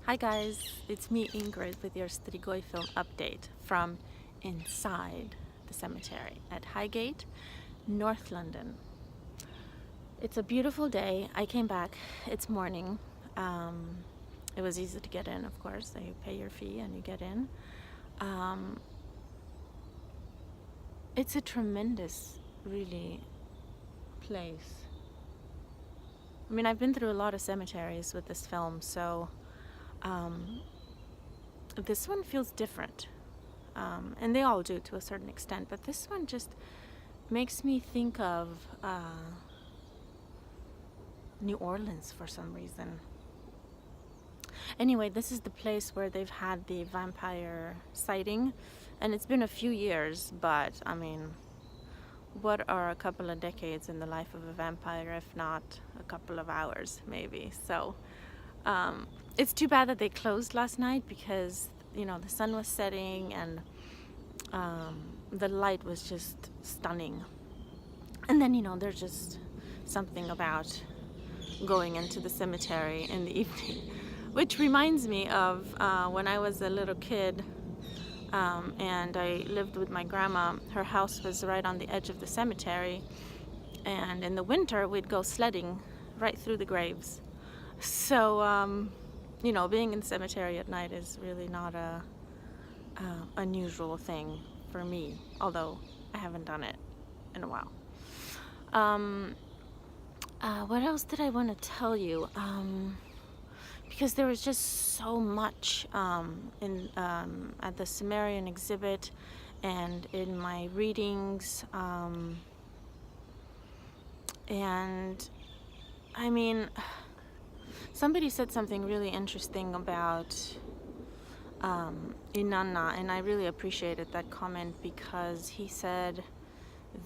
Hi guys, it's me Ingrid with your Strigoi film update from inside the cemetery at Highgate, North London. It's a beautiful day. I came back, it's morning. It was easy to get in, of course, so you pay your fee and you get in. It's a tremendous, really, place. I mean, I've been through a lot of cemeteries with this film, so this one feels different, and they all do to a certain extent, but this one just makes me think of New Orleans for some reason. Anyway, this is the place where they've had the vampire sighting, and it's been a few years, but I mean, what are a couple of decades in the life of a vampire if not a couple of hours maybe? So it's too bad that they closed last night because, you know, the sun was setting and the light was just stunning. And then, you know, there's just something about going into the cemetery in the evening, which reminds me of when I was a little kid and I lived with my grandma. Her house was right on the edge of the cemetery, and in the winter we'd go sledding right through the graves. So you know, being in the cemetery at night is really not a unusual thing for me, although I haven't done it in a while. What else did I want to tell you? Because there was just so much at the Sumerian exhibit and in my readings, and I mean, somebody said something really interesting about Inanna, and I really appreciated that comment because he said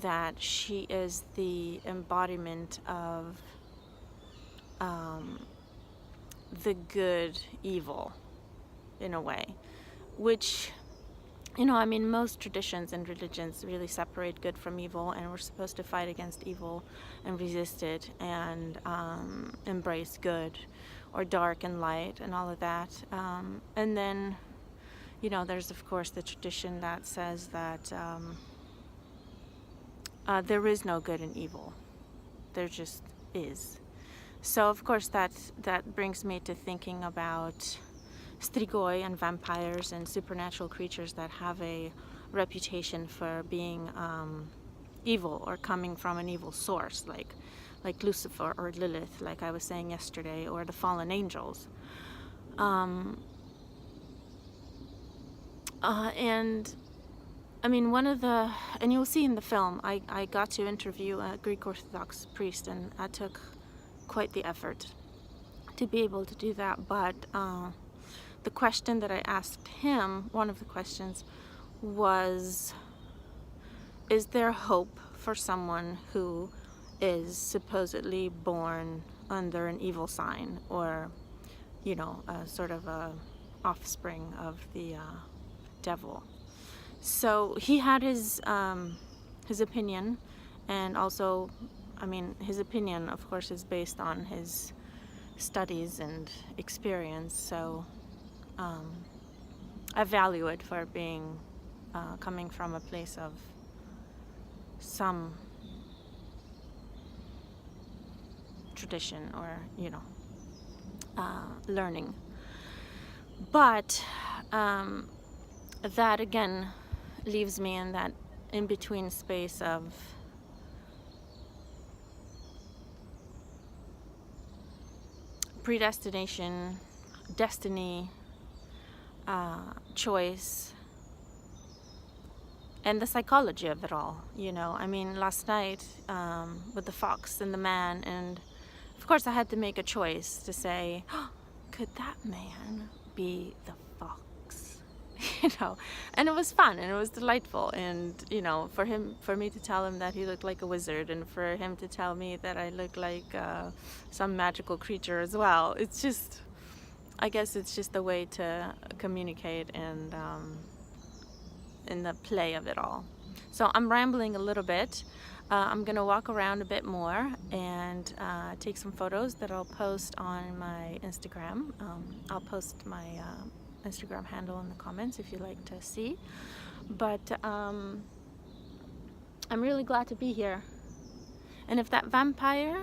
that she is the embodiment of the good evil in a way, which, you know, I mean, most traditions and religions really separate good from evil, and we're supposed to fight against evil and resist it and embrace good or dark and light and all of that. And then, you know, there's of course the tradition that says that there is no good and evil. There just is. So of course that brings me to thinking about Strigoi and vampires and supernatural creatures that have a reputation for being evil or coming from an evil source, like Lucifer or Lilith, like I was saying yesterday, or the fallen angels. And I mean, and you'll see in the film, I got to interview a Greek Orthodox priest, and that took quite the effort to be able to do that. But the question that I asked him, one of the questions was, is there hope for someone who is supposedly born under an evil sign, or, you know, sort of a offspring of the devil? So he had his opinion, and also, I mean, his opinion, of course, is based on his studies and experience. So I value it for being coming from a place of some tradition or, you know, learning. But that again leaves me in that in-between space of predestination, destiny, choice, and the psychology of it all, you know. I mean, last night with the fox and the man, and of course I had to make a choice to say, oh, could that man be the fox? You know, and it was fun and it was delightful, and, you know, for me to tell him that he looked like a wizard, and for him to tell me that I look like some magical creature as well. It's just, I guess it's just a way to communicate, and in the play of it all. So I'm rambling a little bit. I'm gonna walk around a bit more and take some photos that I'll post on my Instagram. I'll post my Instagram handle in the comments if you'd like to see. But I'm really glad to be here. And if that vampire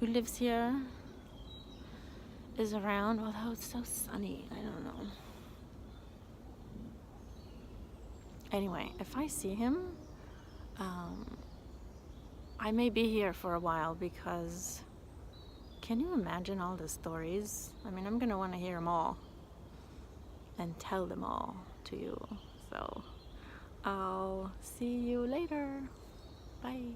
who lives here is around, although it's so sunny, I don't know. Anyway, if I see him, I may be here for a while, because can you imagine all the stories? I mean, I'm gonna want to hear them all and tell them all to you. So I'll see you later. Bye.